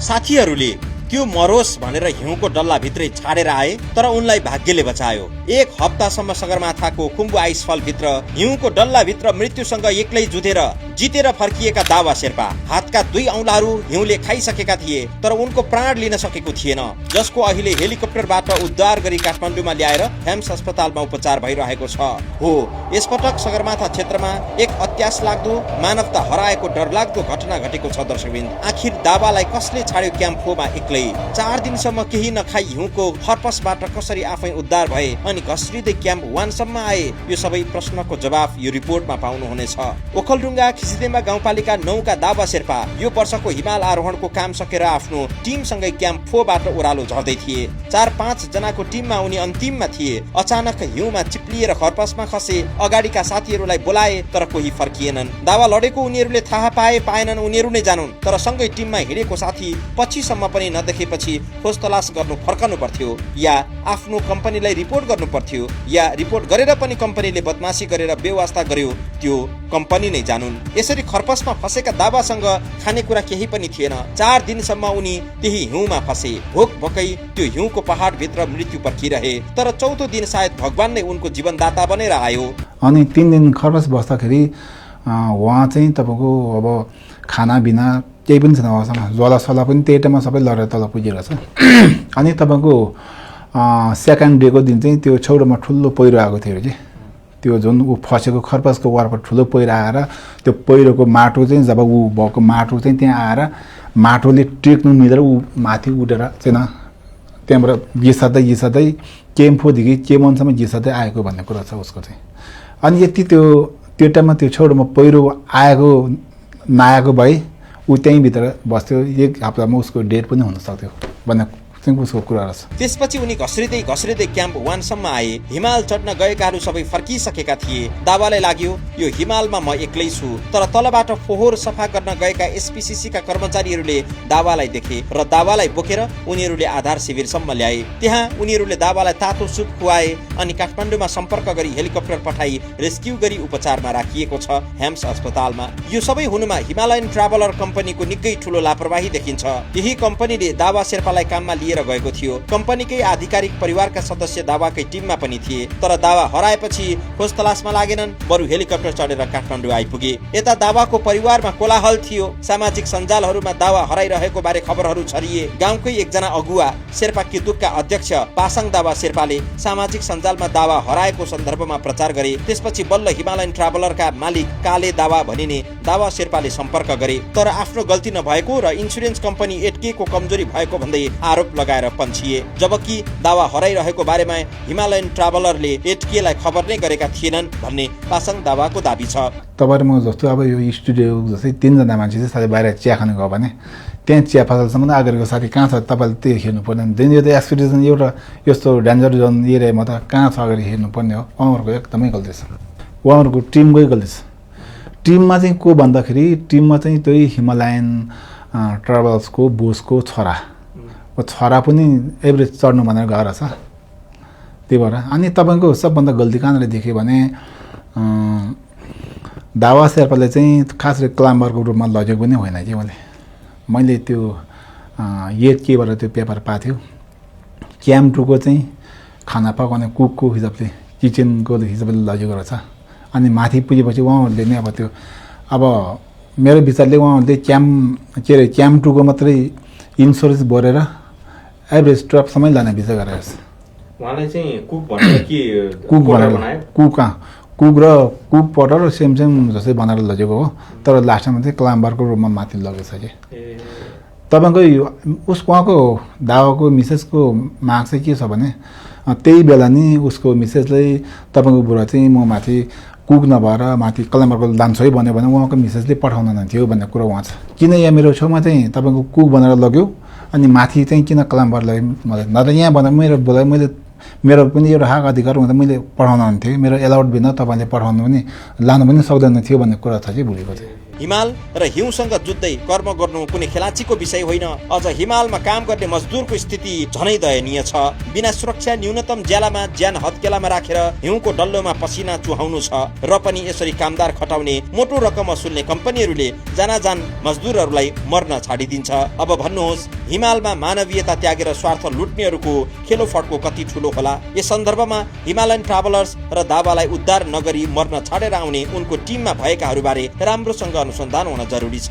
साथीहरूले त्यो मरोस् भनेर हिउँको डल्लाभित्रै छाडेर आए, तर उनलाई भाग्यले बचायो। एक हप्तासम्म सगरमाथाको खुम्बु आइसफलभित्र हिउँको डल्लाभित्र मृत्युसँग एक्लै जुधेर जितेर फर्किएका दावा शेर्पा। हातका 2 औँलाहरू हिउँले खाइसकेका थिए, तर उनको प्राण लिन सकेको थिएन, जसको अहिले हेलिकप्टरबाट उद्धार गरी काठमाडौँमा ल्याएर हेम्स अस्पतालमा उपचार भइरहेको छ। हो, यसपटक सगरमाथा क्षेत्रमा एक अत्यास लाग्दो, मानवता हराएको डरलाग्दो घटना घटेको छ। दर्शकबिन, आखिर दावालाई कसले छाड्यो क्याम्प फोमा एक्लै? 4 दिनसम्म केही नखाई हिउँको खर्पसबाट कसरी आफै उद्धार भए अनि घस्रिँदै क्याम्प 1 सम्म आए? यो सबै प्रश्नको जवाफ यो रिपोर्टमा पाउनुहुनेछ। ओखलढुङ्गा खिचिदेम्बा गाउँपालिका 9 का दावा शेर्पा यो वर्षको हिमाल आरोहणको काम सकेर आफ्नो टिमसँगै क्याम्प 4 बाट ओह्रालो झर्दै थिए। 4-5 जनाको टिममा उनी अन्तिममा थिए। अचानक हिउँमा चिप्लिएर खर्पसमा खसे। अगाडिका साथीहरूलाई बोलाए, तर कोही फर्किएनन्। दावा लडेको उनीहरूले थाहा पाएनन्, उनीहरू नै जानुन्। तर सँगै टिममा हिँडेको साथी पछिसम्म पनि नदेखेपछि खोज तलास गर्नु फर्कनु पर्थ्यो, या आफ्नो कम्पनीलाई रिपोर्ट गर्नु पर्थ्यो, या रिपोर्ट गरेर पनि कम्पनीले बदमासी गरेर बेवास्ता गर्यो, त्यो कम्पनी नै जानुन्। यसरी खर्पसमा फसेका दावासँग खानेकुरा केही पनि थिएन। 4 दिनसम्म उनी त्यही हिउँमा फसे। भोक भोकै त्यो हिउँको पहाडभित्र मृत्यु पर्खिरहे। तर 4औं दिन सायद भगवान नै उनको जीवनदाता बनेर आयो। अनि 3 दिन खर्पस बस्दाखेरि उहाँ चाहिँ तपाईँको अब खाना बिना केही पनि छैन। उहाँसँग ज्वालासला पनि त्यही टाइममा सबै लडेर तल पुगिरहेछ। अनि तपाईँको सेकेन्ड डेको दिन चाहिँ त्यो छेउमा ठुलो पहिरो आएको थियो कि, त्यो जुन ऊ फसेको खर्पसको वरपर ठुलो पहिरो आएर त्यो पहिरोको माटो चाहिँ जब ऊ भएको माटो चाहिँ त्यहाँ आएर माटोले टेक्नु मिलेर ऊ माथि उठेर चाहिँ त्यहाँबाट घिसाउँदै केम्फोदेखि केमनसम्म घिसाउँदै आएको भन्ने कुरा छ उसको चाहिँ। अनि यति त्यो टाइममा त्यो छेउमा पहिरो आएको नआएको भए ऊ त्यहीँभित्र बस्थ्यो। 1 हप्तामा उसको डेट पनि हुन सक्थ्यो भन्ने उसको कुरा छ। त्यसपछि उनी घस्रिँदै क्याम्प 1 सम्म आए। हिमाल चढ्न गएकाहरू सबै फर्किसकेका थिए। दावालाई लाग्यो यो हिमालमा म एक्लै छु। तर तलबाट फोहोर सफा गर्न गएका एसपीसीसी का कर्मचारीहरूले दावालाई देखे र दावालाई बोकेर उनीहरूले आधार शिविरसम्म ल्याए। त्यहाँ उनीहरूले दावालाई तातो सुप खुवाए अनि काठमाडौँमा सम्पर्क गरी हेलिकप्टर पठाई रेस्क्यु गरी उपचारमा राखिएको छ हेम्स अस्पतालमा। यो सबै हुनुमा हिमालयन ट्राभलर कम्पनीको निकै ठूलो लापरवाही देखिन्छ। यही कम्पनीले दावा शेर्पालाई काममा लिएर गएको थियो। कम्पनीकै आधिकारिक परिवारका सदस्य दावाकै टिममा पनि थिए। तर दावा हराएपछि खोज तलासमा लागेनन्, बरु हेलिकप्टर चढेर काठमाडौँ आइपुगे। यता दावाको परिवारमा कोलाहल थियो। सामाजिक सञ्जालहरूमा दावा हराइरहेको बारे खबरहरू छरिए। गाउँकै एकजना अगुवा शेर्पा किदुकका अध्यक्ष पासाङ दावा शेर्पाले सामाजिक सञ्जालमा दावा हराएको सन्दर्भमा प्रचार गरे। त्यसपछि बल्ल हिमालयन ट्राभलरका मालिक काले दावा भनिने दावा शेर्पाले सम्पर्क गरे। तर आफ्नो गल्ती नभएको र इन्सुरेन्स कम्पनी एटकेको कमजोरी भएको भन्दै आरोप लगाएर पन्छिए। जबकि दावा हराइरहेको बारेमा हिमालयन ट्राभलरले एटकेलाई खबर नै गरेका थिएनन् भन्ने पासाङ दावाको दाबी छ। तपाईँ म जस्तो अब यो स्टुडियो जस्तै 3 जना मान्छे चाहिँ साथै बाहिर चिया खानु गयो भने त्यहाँ चिया पसलसम्म अगाडिको साथी कहाँ छ तपाईँले त्यो हेर्नु पर्ने। यो त एक्सपिरियन्स एउटा यस्तो डेन्जर जोन एरियामा त कहाँ छ अगाडि हेर्नु पर्ने हो। उहाँहरूको एकदमै गल्ती छ, उहाँहरूको टिमकै गल्ती छ। टिममा चाहिँ को भन्दाखेरि टिममा चाहिँ त्यही हिमालयन ट्राभल्सको बोसको छोरा पनि एभरेज चढ्नु भनेर गएर छ। त्यही भएर अनि तपाईँको सबभन्दा गल्ती कहाँनिर देख्यो भने दावा शेर्पाले चाहिँ खास गरी क्लाइम्बरको रूपमा लगेको पनि होइन कि। मैले त्यो केबाट त्यो पेपर पाएको थियो। क्याम्प 2 को चाहिँ खाना पकाउने कुकको हिसाबले किचनको हिसाबले लगेको रहेछ। अनि माथि पुगेपछि उहाँहरूले नै अब मेरो विचारले उहाँहरूले क्याम्प 2 को मात्रै इन्सुरेन्स भरेर एभरेज ट्रपसम्म लाने विचार गरेको छ। उहाँले चाहिँ कुक भनेर के कुक र कुक पटर सेम जस्तै बनाएर लगेको हो। तर लास्टमा चाहिँ क्लाइम्बरको रूपमा माथि लगेछ कि। तपाईँको उहाँको दावाको मिसेसको माग चाहिँ के छ भने त्यही बेला नि उसको मिसेसले तपाईँको बुढा चाहिँ म माथि कुक नभएर माथि क्लाइम्बरको लान्छु है भन्यो भने उहाँको मिसेसले पठाउन थियो भन्ने कुरा उहाँ छ। किन यहाँ मेरो छेउमा चाहिँ तपाईँको कुक बनाएर लग्यो अनि माथि चाहिँ किन क्लाइम्बरलाई मलाई न त यहाँ भन्दा मेरो पनि एउटा हक अधिकार हुँदा मैले पठाउन हुन्थ्यो। मेरो एलाउड बिना तपाईँले पठाउनु पनि लानु पनि सक्दैन थियो भन्ने कुरा छ कि भुलेको चाहिँ। हिमाल र हिउँसँग जुझ्दै कर्म गर्नु कुनै खेलाचीको विषय होइन। अझ हिमालमा काम गर्ने मजदुरको स्थिति झनै दयनीय छ। बिना सुरक्षा न्यूनतम ज्यालामा ज्यान हत्केलामा राखेर हिउँको डल्लोमा पसिना चुहाउनु छ र पनि यसरी कामदार खटाउने मोटो रकम वसुल्ने कम्पनीहरूले जानाजान मजदुरहरूलाई मर्न छाडिदिन्छ। अब भन्नुहोस् हिमालमा मानवीयता त्यागेर स्वार्थ लुट्नेहरूको खेलो फड्को कति ठुलो होला। यस सन्दर्भमा हिमालयन ट्राभलर्स र दावालाई उद्धार नगरी मर्न छाडेर आउने उनको टिममा भएकाहरूबारे राम्रोसँग अनुसन्धान हुन जरुरी छ।